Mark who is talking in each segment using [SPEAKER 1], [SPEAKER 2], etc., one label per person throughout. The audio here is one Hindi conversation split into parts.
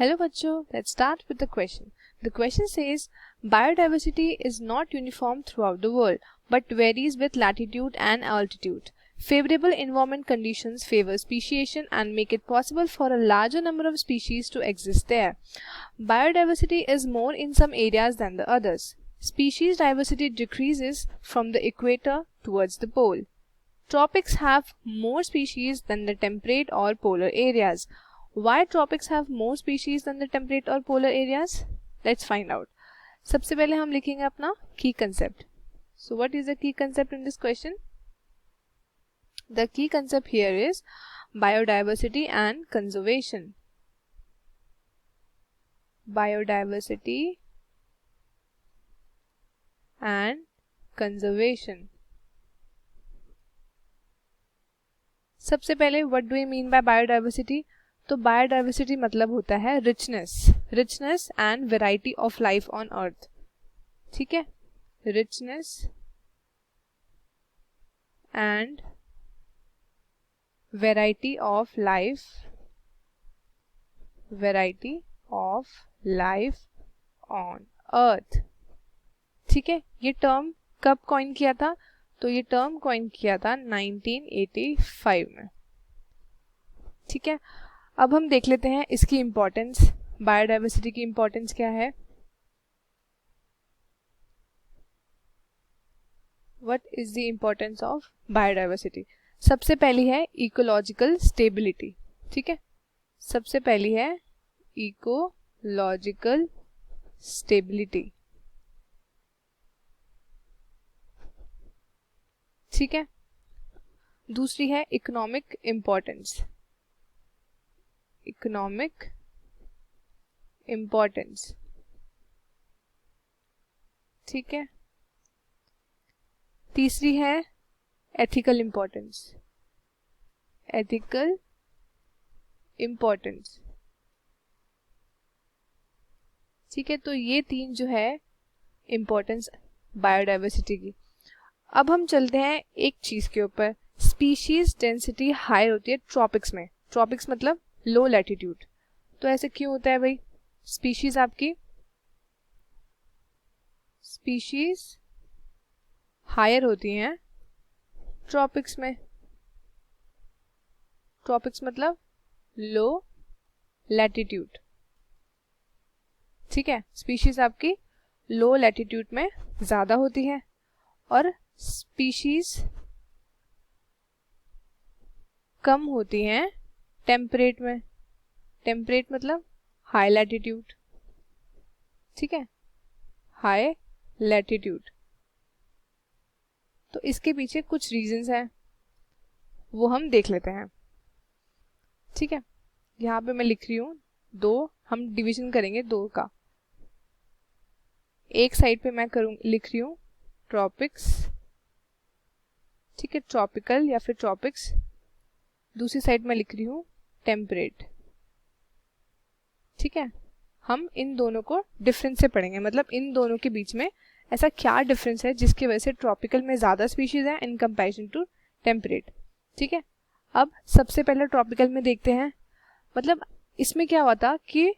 [SPEAKER 1] Hello bachcho, let's start with the question. The question says, biodiversity is not uniform throughout the world, but varies with latitude and altitude. Favorable environment conditions favor speciation and make it possible for a larger number of species to exist there. Biodiversity is more in some areas than the others. Species diversity decreases from the equator towards the pole. Tropics have more species than the temperate or polar areas. Why tropics have more species than the temperate or polar areas? Let's find out. सबसे पहले हम लिखेंगे अपना key concept. So what is the key concept in this question? The key concept here is biodiversity and conservation. Biodiversity and conservation. सबसे पहले what do we mean by biodiversity? तो बायोडाइवर्सिटी मतलब होता है richness and variety of life on earth. ठीक है, richness and variety of life on earth. ठीक है, ये टर्म कब कॉइन किया था? तो ये टर्म कॉइन किया था 1985 में. ठीक है, अब हम देख लेते हैं इसकी इम्पोर्टेंस. बायोडाइवर्सिटी की इम्पोर्टेंस क्या है? What is the importance of biodiversity? सबसे पहली है इकोलॉजिकल स्टेबिलिटी. ठीक है, सबसे पहली है इकोलॉजिकल स्टेबिलिटी. ठीक है, दूसरी है इकोनॉमिक इम्पोर्टेंस. Economic importance. ठीक है, तीसरी है एथिकल इम्पोर्टेंस. Ethical importance. ठीक है, तो ये तीन जो है इम्पोर्टेंस बायोडाइवर्सिटी की. अब हम चलते हैं एक चीज के ऊपर. स्पीशीज डेंसिटी हाई होती है ट्रॉपिक्स में. ट्रॉपिक्स मतलब लो लैटिट्यूड. तो ऐसे क्यों होता है भाई? स्पीशीज आपकी हायर होती हैं ट्रॉपिक्स में. ट्रॉपिक्स मतलब लो लैटिट्यूड. ठीक है, स्पीशीज आपकी लो लैटिट्यूड में ज्यादा होती है और स्पीशीज कम होती हैं टेम्परेट में. टेम्परेट मतलब हाई लैटिट्यूड. ठीक है, हाई लैटिट्यूड. तो इसके पीछे कुछ रीजंस हैं, वो हम देख लेते हैं. ठीक है, यहाँ पे मैं लिख रही हूँ दो. हम डिवीजन करेंगे दो का. एक साइड पे मैं लिख रही हूँ ट्रॉपिक्स. ठीक है, ट्रॉपिकल या फिर ट्रॉपिक्स. दूसरी साइड में लिख रही हूँ टेम्परेट. ठीक है, हम इन दोनों को डिफरेंस से पढ़ेंगे. मतलब इन दोनों के बीच में ऐसा क्या डिफरेंस है जिसकी वजह से ट्रॉपिकल में ज़्यादा स्पीशीज है इन कंपैरिजन टू टेम्परेट. ठीक है, अब सबसे पहले ट्रॉपिकल में देखते हैं. मतलब इसमें क्या हुआ था कि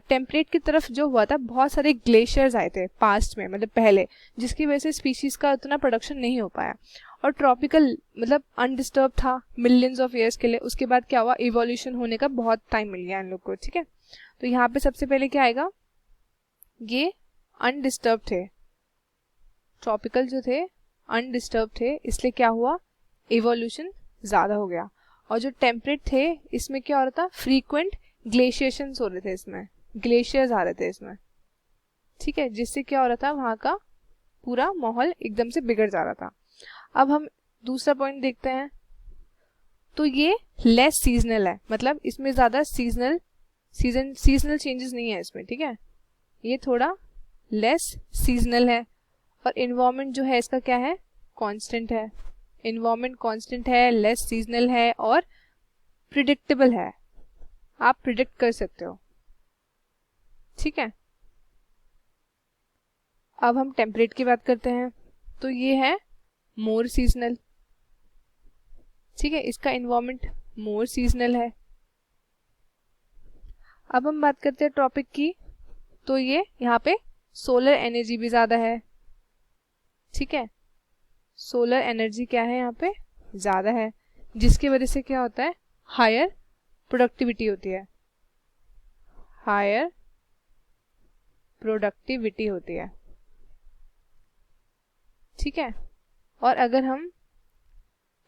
[SPEAKER 1] टेम्परेट की तरफ जो हुआ था, बहुत सारे ग्लेशियर्स आए थे पास्ट में, मतलब पहले, जिसकी वजह से स्पीशीज का उतना प्रोडक्शन नहीं हो पाया. और ट्रॉपिकल मतलब अनडिस्टर्ब था मिलियंस ऑफ ईयर्स के लिए. उसके बाद क्या हुआ, इवोल्यूशन होने का बहुत टाइम मिल गया इन लोग को. ठीक है, तो यहाँ पे सबसे पहले क्या आएगा, ये अनडिस्टर्ब थे. ट्रॉपिकल जो थे अनडिस्टर्ब थे, इसलिए क्या हुआ, इवोल्यूशन ज्यादा हो गया. और जो टेम्परेट थे, इसमें क्या हो रहा था, फ्रीक्वेंट ग्लेशिएशंस हो रहे थे, इसमें ग्लेशियर्स आ रहे थे इसमें. ठीक है, जिससे क्या हो रहा था, वहां का पूरा माहौल एकदम से बिगड़ जा रहा था. अब हम दूसरा पॉइंट देखते हैं. तो ये लेस सीजनल है, मतलब इसमें ज्यादा सीजनल चेंजेस नहीं है इसमें. ठीक है, ये थोड़ा लेस सीजनल है. और इन्वायरमेंट जो है इसका क्या है, कांस्टेंट है. इन्वायरमेंट कांस्टेंट है, लेस सीजनल है और प्रिडिक्टेबल है. आप प्रिडिक्ट कर सकते हो. ठीक है, अब हम टेम्परेट की बात करते हैं. तो ये है मोर सीजनल. ठीक है, इसका इन्वायरमेंट मोर सीजनल है. अब हम बात करते हैं टॉपिक की, तो ये यहाँ पे सोलर एनर्जी भी ज़्यादा है, ठीक है। सोलर एनर्जी क्या है यहाँ पे, ज़्यादा है, जिसकी वजह से क्या होता है, हायर प्रोडक्टिविटी होती है, हायर प्रोडक्टिविटी होती है, ठीक है। और अगर हम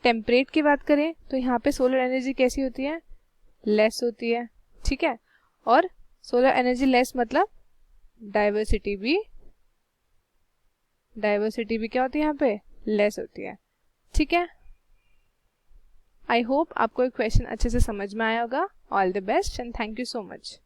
[SPEAKER 1] टेम्परेट की बात करें तो यहाँ पे सोलर एनर्जी कैसी होती है, लेस होती है, ठीक है। और सोलर एनर्जी लेस मतलब डाइवर्सिटी भी क्या होती है यहाँ पे, लेस होती है, ठीक है। आई होप आपको ये क्वेश्चन अच्छे से समझ में आया होगा। All the best and thank you so much.